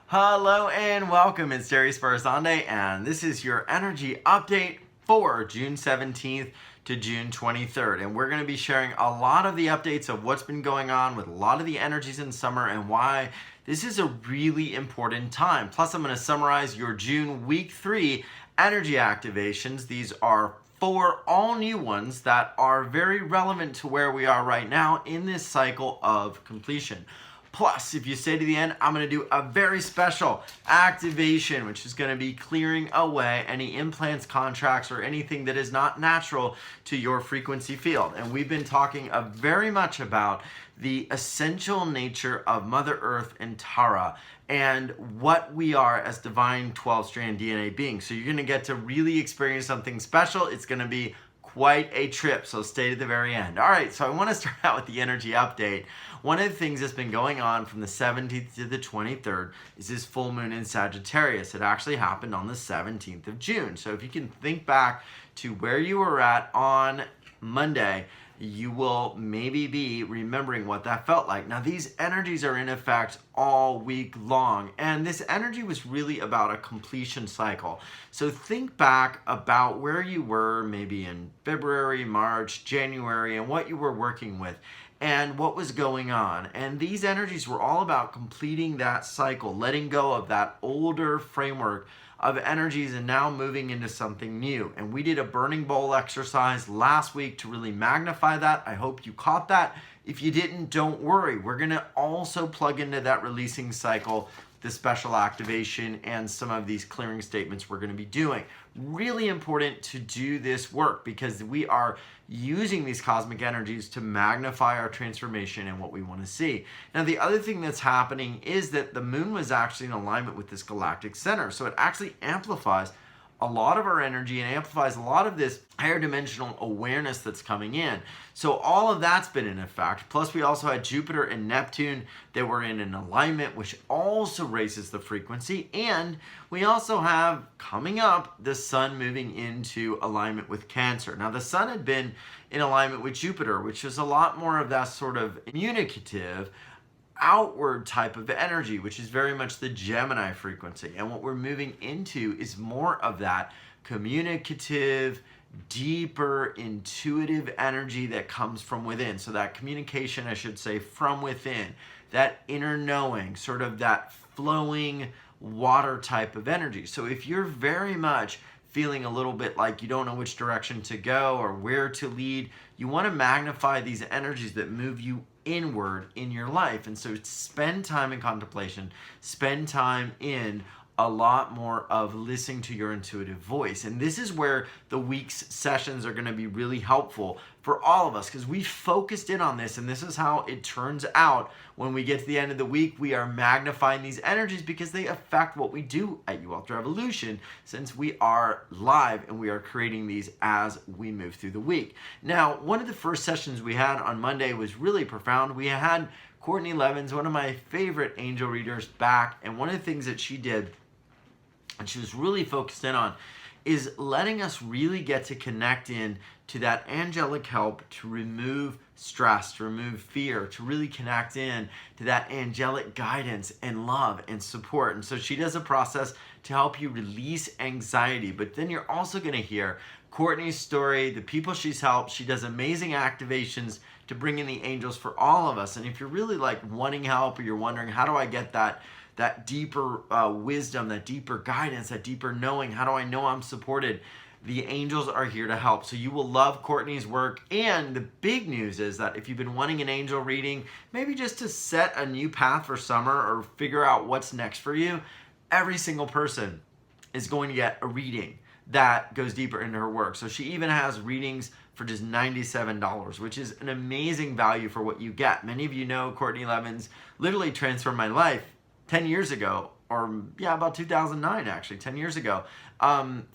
Hello and welcome, it's Darius Barazandeh, and this is your energy update for June 17th to June 23rd. And we're going to be sharing a lot of the updates of what's been going on with a lot of the energies in summer and why this is a really important time. Plus, I'm going to summarize your June week 3 energy activations. These are 4 all new ones that are very relevant to where we are right now in this cycle of completion. Plus, if you stay to the end, I'm going to do a very special activation, which is going to be clearing away any implants, contracts, or anything that is not natural to your frequency field. And we've been talking very much about the essential nature of Mother Earth and Tara and what we are as divine 12-strand DNA beings. So you're going to get to really experience something special. It's going to be quite a trip, so stay to the very end. All right, so I want to start out with the energy update. One of the things that's been going on from the 17th to the 23rd is this full moon in Sagittarius. It actually happened on the 17th of June. So if you can think back to where you were at on Monday, you will maybe be remembering what that felt like. Now, these energies are in effect all week long, and this energy was really about a completion cycle. So think back about where you were maybe in February, March, January, and what you were working with and what was going on. And these energies were all about completing that cycle, letting go of that older framework of energies and now moving into something new. And we did a burning bowl exercise last week to really magnify that. I hope you caught that. If you didn't, don't worry. We're going to also plug into that releasing cycle the special activation and some of these clearing statements we're going to be doing. Really important to do this work because we are using these cosmic energies to magnify our transformation and what we want to see. Now, the other thing that's happening is that the moon was actually in alignment with this galactic center. So it actually amplifies a lot of our energy and amplifies a lot of this higher dimensional awareness that's coming in. So all of that's been in effect. Plus, we also had Jupiter and Neptune that were in an alignment, which also raises the frequency. And we also have coming up the sun moving into alignment with Cancer. Now, the sun had been in alignment with Jupiter, which is a lot more of that sort of communicative, outward type of energy, which is very much the Gemini frequency. And what we're moving into is more of that communicative, deeper, intuitive energy that comes from within. So that communication, I should say, from within, that inner knowing, sort of that flowing water type of energy. So if you're very much feeling a little bit like you don't know which direction to go or where to lead, you want to magnify these energies that move you inward in your life. And so spend time in contemplation, spend time in a lot more of listening to your intuitive voice. And this is where the week's sessions are going to be really helpful for all of us because we focused in on this, and this is how it turns out when we get to the end of the week. We are magnifying these energies because they affect what we do at You Ultra Evolution, since we are live and we are creating these as we move through the week. Now, one of the first sessions we had on Monday was really profound. We had Courtney Levins, one of my favorite angel readers, back, and one of the things that she did, and she was really focused in on, is letting us really get to connect in to that angelic help to remove stress, to remove fear, to really connect in to that angelic guidance and love and support. And so she does a process to help you release anxiety. But then you're also going to hear Courtney's story, the people she's helped. She does amazing activations to bring in the angels for all of us. And if you're really like wanting help, or you're wondering, how do I get that deeper wisdom, that deeper guidance, that deeper knowing? How do I know I'm supported? The angels are here to help. So you will love Courtney's work. And the big news is that if you've been wanting an angel reading, maybe just to set a new path for summer or figure out what's next for you, every single person is going to get a reading that goes deeper into her work. So she even has readings for just $97, which is an amazing value for what you get. Many of you know Courtney Levins literally transformed my life 10 years ago, or about 2009 actually, 10 years ago,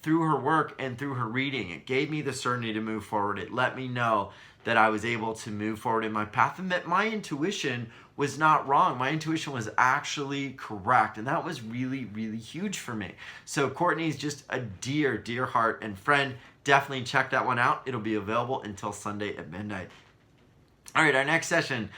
through her work and through her reading. It gave me the certainty to move forward. It let me know that I was able to move forward in my path and that my intuition was not wrong. My intuition was actually correct. And that was really, really huge for me. So Courtney's just a dear, dear heart and friend. definitely check that one out. It'll be available until Sunday at midnight. All right, our next session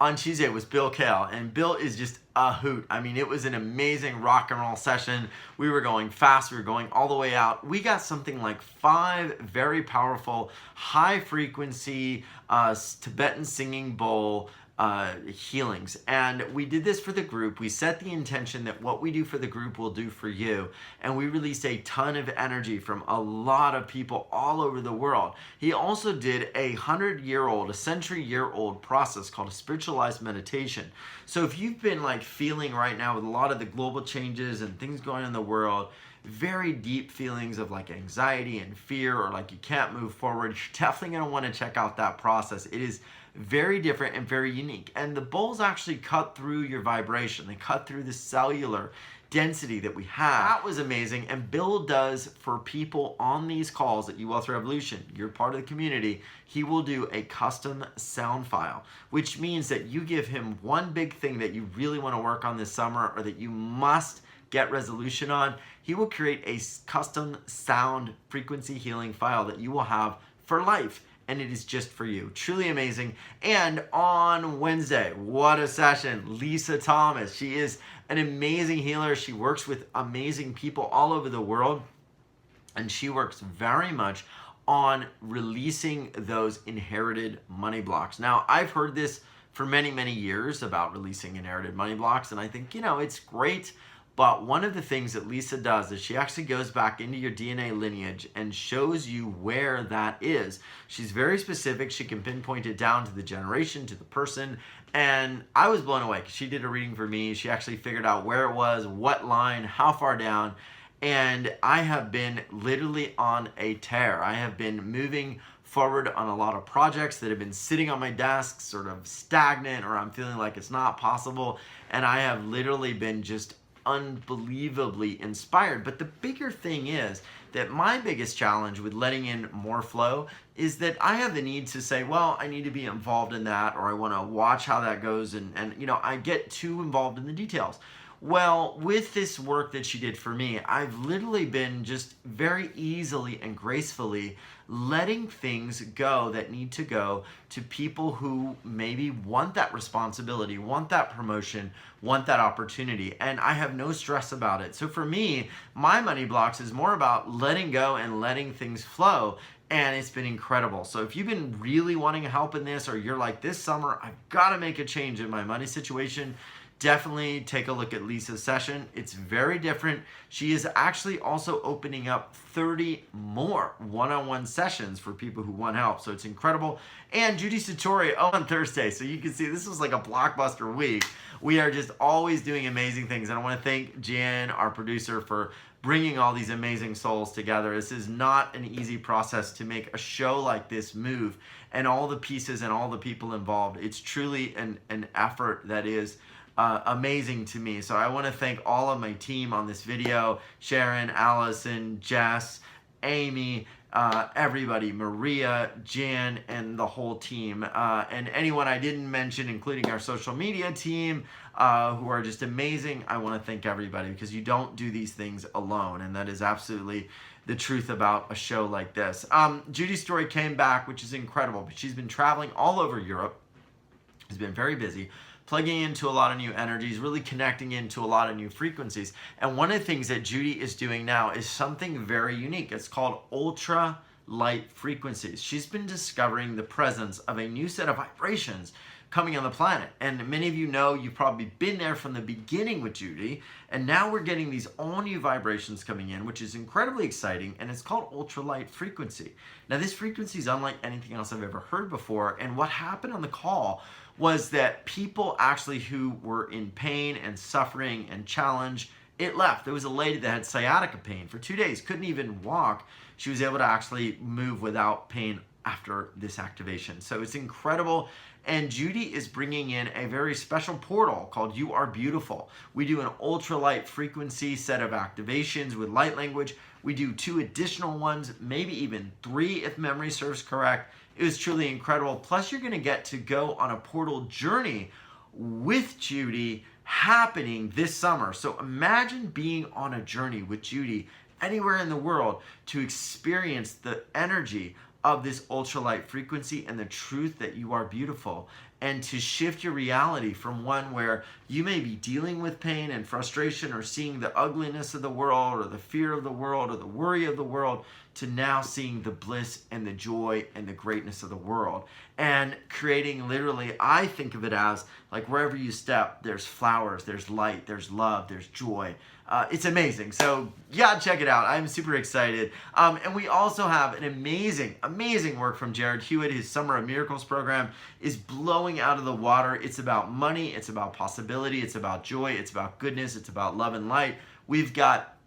on Tuesday was Bill Kale, and Bill is just a hoot. I mean, it was an amazing rock and roll session. We were going fast, we were going all the way out. We got something like 5 very powerful, high frequency Tibetan singing bowl healings, and we did this for the group. We set the intention that what we do for the group we'll do for you, and we released a ton of energy from a lot of people all over the world. He also did a 100-year-old, a century-year-old process called a spiritualized meditation. So if you've been like feeling right now with a lot of the global changes and things going on in the world, very deep feelings of like anxiety and fear, or like you can't move forward, you're definitely going to want to check out that process. It is very different and very unique. And the bowls actually cut through your vibration. They cut through the cellular density that we have. That was amazing. And Bill does for people on these calls at U-Wealth Revolution, you're part of the community, he will do a custom sound file, which means that you give him one big thing that you really want to work on this summer, or that you must get resolution on. He will create a custom sound frequency healing file that you will have for life. And it is just for you. Truly amazing. And on Wednesday, what a session. Lisa Thomas. She is an amazing healer. She works with amazing people all over the world. And she works very much on releasing those inherited money blocks. Now, I've heard this for many, many years about releasing inherited money blocks. And I think, it's great. But one of the things that Lisa does is she actually goes back into your DNA lineage and shows you where that is. She's very specific. She can pinpoint it down to the generation, to the person. And I was blown away because she did a reading for me. She actually figured out where it was, what line, how far down. And I have been literally on a tear. I have been moving forward on a lot of projects that have been sitting on my desk, sort of stagnant, or I'm feeling like it's not possible. And I have literally been just unbelievably inspired. But the bigger thing is that my biggest challenge with letting in more flow is that I have the need to say, well, I need to be involved in that, or I want to watch how that goes, and I get too involved in the details. Well, with this work that she did for me, I've literally been just very easily and gracefully letting things go that need to go to people who maybe want that responsibility, want that promotion, want that opportunity, and I have no stress about it. So for me, my money blocks is more about letting go and letting things flow, and it's been incredible. So if you've been really wanting help in this, or you're like, this summer, I've got to make a change in my money situation, definitely take a look at Lisa's session. It's very different. She is actually also opening up 30 more one-on-one sessions for people who want help. So it's incredible. And Judy Satori on Thursday. So you can see this was like a blockbuster week. We are just always doing amazing things. And I want to thank Jan, our producer, for bringing all these amazing souls together. This is not an easy process to make a show like this move, and all the pieces and all the people involved. It's truly an effort that is amazing to me. So I want to thank all of my team on this video: Sharon, Allison, Jess, Amy, everybody, Maria, Jan, and the whole team, and anyone I didn't mention, including our social media team, who are just amazing. I want to thank everybody, because you don't do these things alone, and that is absolutely the truth about a show like this. Judy's story came back, which is incredible, but she's been traveling all over Europe. She's been very busy, plugging into a lot of new energies, really connecting into a lot of new frequencies. And one of the things that Judy is doing now is something very unique. It's called ultra light frequencies. She's been discovering the presence of a new set of vibrations coming on the planet. And many of you know, you've probably been there from the beginning with Judy, and now we're getting these all new vibrations coming in, which is incredibly exciting, and it's called ultralight frequency. Now, this frequency is unlike anything else I've ever heard before, and what happened on the call was that people actually who were in pain and suffering and challenge, it left. There was a lady that had sciatica pain for 2 days, couldn't even walk. She was able to actually move without pain after this activation. So it's incredible. And Judy is bringing in a very special portal called You Are Beautiful. We do an ultralight frequency set of activations with light language. We do 2 additional ones, maybe even 3 if memory serves correct. It was truly incredible. Plus, you're going to get to go on a portal journey with Judy happening this summer. So imagine being on a journey with Judy anywhere in the world to experience the energy of this ultralight frequency and the truth that you are beautiful, and to shift your reality from one where you may be dealing with pain and frustration or seeing the ugliness of the world or the fear of the world or the worry of the world, to now seeing the bliss and the joy and the greatness of the world, and creating, literally, I think of it as like wherever you step, there's flowers, there's light, there's love, there's joy. It's amazing. So yeah, check it out. I'm super excited. And we also have an amazing work from Jared Hewitt. His Summer of Miracles program is blowing out of the water. It's about money. It's about possibility. It's about joy. It's about goodness. It's about love and light. We've got,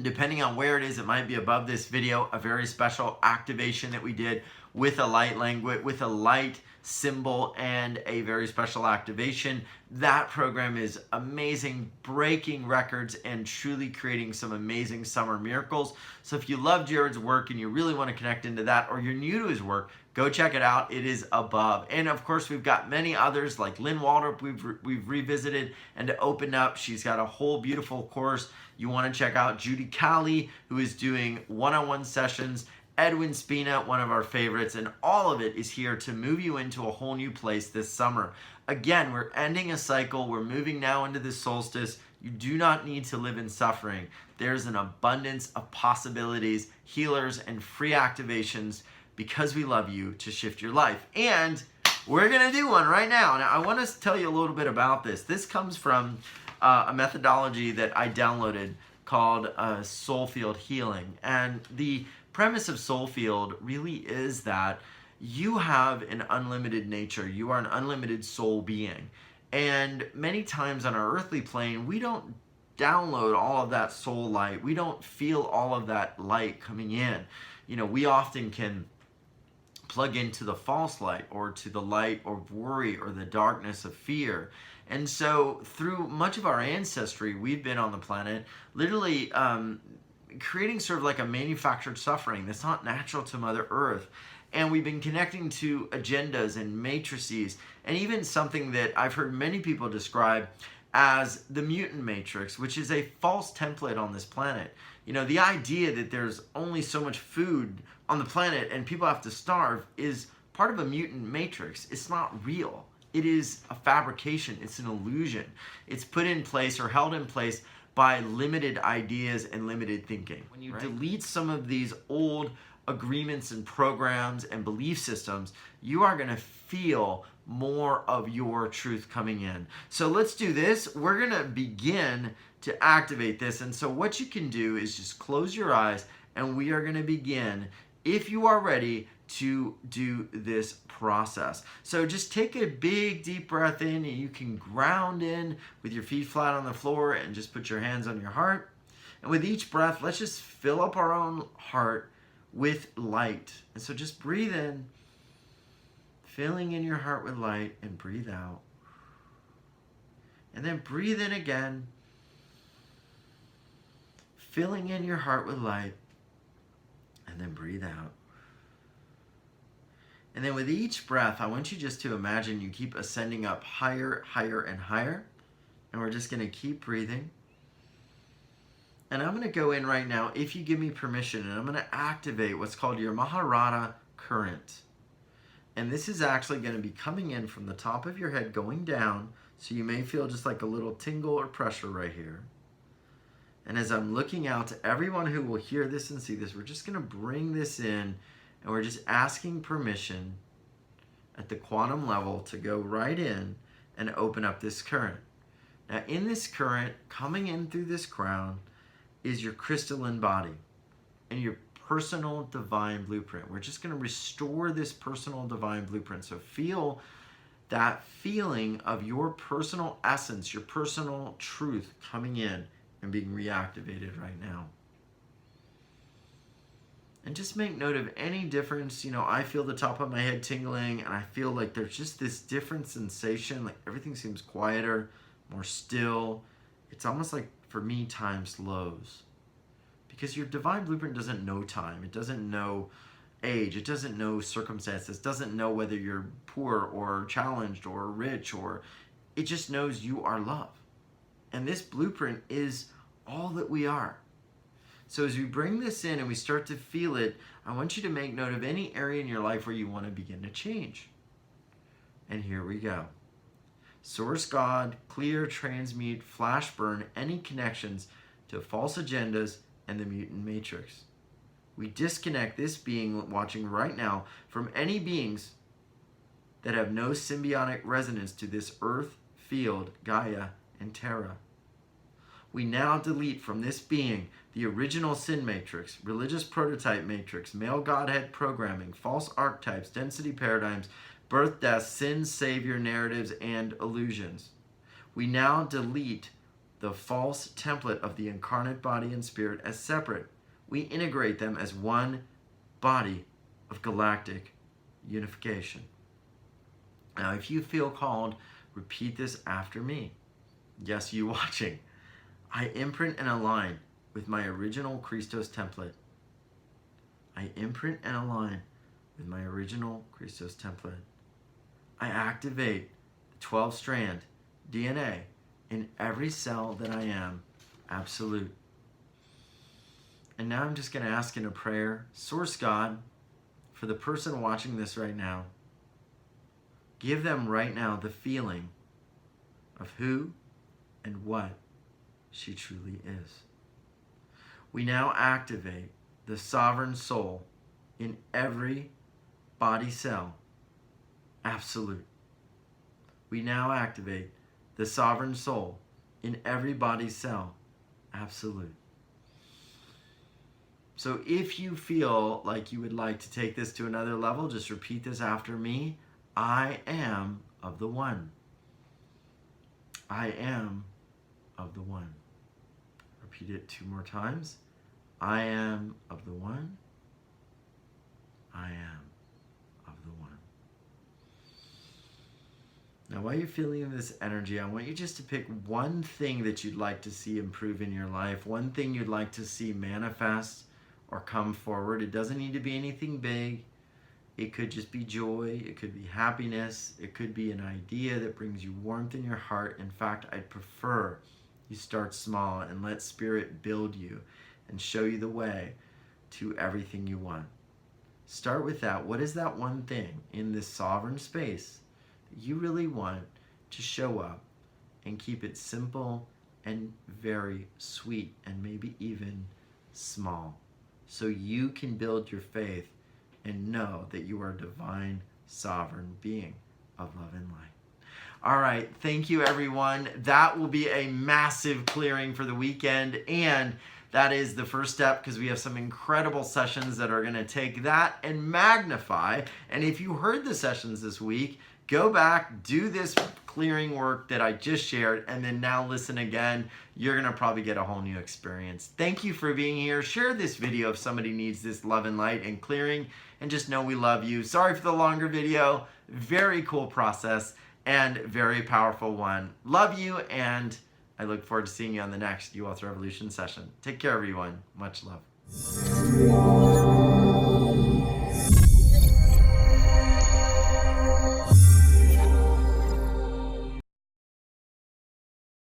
depending on where it is, it might be above this video, a very special activation that we did with a light language, with a light symbol, and a very special activation. That program is amazing, breaking records and truly creating some amazing summer miracles. So if you love Jared's work and you really want to connect into that, or you're new to his work, go check it out. It is above. And of course, we've got many others like Lynn Waldrop we've revisited and opened up. She's got a whole beautiful course. You want to check out Judy Callie, who is doing one-on-one sessions. Edwin Spina, one of our favorites, and all of it is here to move you into a whole new place this summer. Again, we're ending a cycle. We're moving now into the solstice. You do not need to live in suffering. There's an abundance of possibilities, healers, and free activations because we love you to shift your life. And we're going to do one right now. Now, I want to tell you a little bit about this. This comes from a methodology that I downloaded called Soul Field Healing. And the premise of Soul Field really is that you have an unlimited nature. You are an unlimited soul being. And many times on our earthly plane, we don't download all of that soul light. We don't feel all of that light coming in. You know, we often can plug into the false light or to the light of worry or the darkness of fear. And so through much of our ancestry, we've been on the planet literally creating sort of like a manufactured suffering that's not natural to Mother Earth. And we've been connecting to agendas and matrices, and even something that I've heard many people describe as the mutant matrix, which is a false template on this planet. You know, the idea that there's only so much food on the planet and people have to starve is part of a mutant matrix. It's not real. It is a fabrication. It's an illusion. It's put in place or held in place by limited ideas and limited thinking. When you delete some of these old agreements and programs and belief systems, you are going to feel more of your truth coming in. So let's do this. We're going to begin to activate this. And so what you can do is just close your eyes, and we are going to begin, if you are ready, to do this process. So just take a big deep breath in, and you can ground in with your feet flat on the floor and just put your hands on your heart. And with each breath, let's just fill up our own heart with light. And so just breathe in, filling in your heart with light, and breathe out. And then breathe in again, filling in your heart with light, and then breathe out. And then with each breath, I want you just to imagine you keep ascending up higher, higher, and higher. And we're just going to keep breathing. And I'm going to go in right now, if you give me permission, and I'm going to activate what's called your Maharata current. And this is actually going to be coming in from the top of your head, going down. So you may feel just like a little tingle or pressure right here. And as I'm looking out to everyone who will hear this and see this, we're just going to bring this in. And we're just asking permission at the quantum level to go right in and open up this current. Now in this current, coming in through this crown, is your crystalline body and your personal divine blueprint. We're just going to restore this personal divine blueprint. So feel that feeling of your personal essence, your personal truth coming in and being reactivated right now. And just make note of any difference. You know, I feel the top of my head tingling, and I feel like there's just this different sensation, like everything seems quieter, more still. It's almost like, for me, time slows. Because your divine blueprint doesn't know time. It doesn't know age. It doesn't know circumstances. It doesn't know whether you're poor or challenged or rich, or it just knows you are love. And this blueprint is all that we are. So as we bring this in and we start to feel it, I want you to make note of any area in your life where you want to begin to change. And here we go. Source God, clear, transmute, flash burn any connections to false agendas and the mutant matrix. We disconnect this being watching right now from any beings that have no symbiotic resonance to this earth, field, Gaia, and Terra. We now delete from this being the original sin matrix, religious prototype matrix, male godhead programming, false archetypes, density paradigms, birth, death, sin, savior narratives, and illusions. We now delete the false template of the incarnate body and spirit as separate. We integrate them as one body of galactic unification. Now, if you feel called, repeat this after me. Yes, you watching. I imprint and align with my original Christos template. I imprint and align with my original Christos template. I activate the 12-strand DNA in every cell that I am, absolute. And now I'm just going to ask in a prayer, Source God, for the person watching this right now, give them right now the feeling of who and what she truly is. We now activate the sovereign soul in every body cell, absolute. We now activate the sovereign soul in every body cell, absolute. So if you feel like you would like to take this to another level, just repeat this after me. I am of the one. I am of the one. Repeat it 2 more times. I am of the one. I am of the one. Now, while you're feeling this energy, I want you just to pick one thing that you'd like to see improve in your life, one thing you'd like to see manifest or come forward. It doesn't need to be anything big. It could just be joy. It could be happiness. It could be an idea that brings you warmth in your heart. In fact, I'd prefer you start small and let Spirit build you and show you the way to everything you want. Start with that. What is that one thing in this sovereign space that you really want to show up, and keep it simple and very sweet and maybe even small, so you can build your faith and know that you are a divine, sovereign being of love and light. All right, thank you, everyone. That will be a massive clearing for the weekend, and that is the first step, because we have some incredible sessions that are going to take that and magnify. And if you heard the sessions this week, go back, do this clearing work that I just shared, and then now listen again. You're going to probably get a whole new experience. Thank you for being here. Share this video if somebody needs this love and light and clearing, and just know we love you. Sorry for the longer video. Very cool process and very powerful one. Love you, and I look forward to seeing you on the next You Author Revolution session. Take care, everyone. Much love.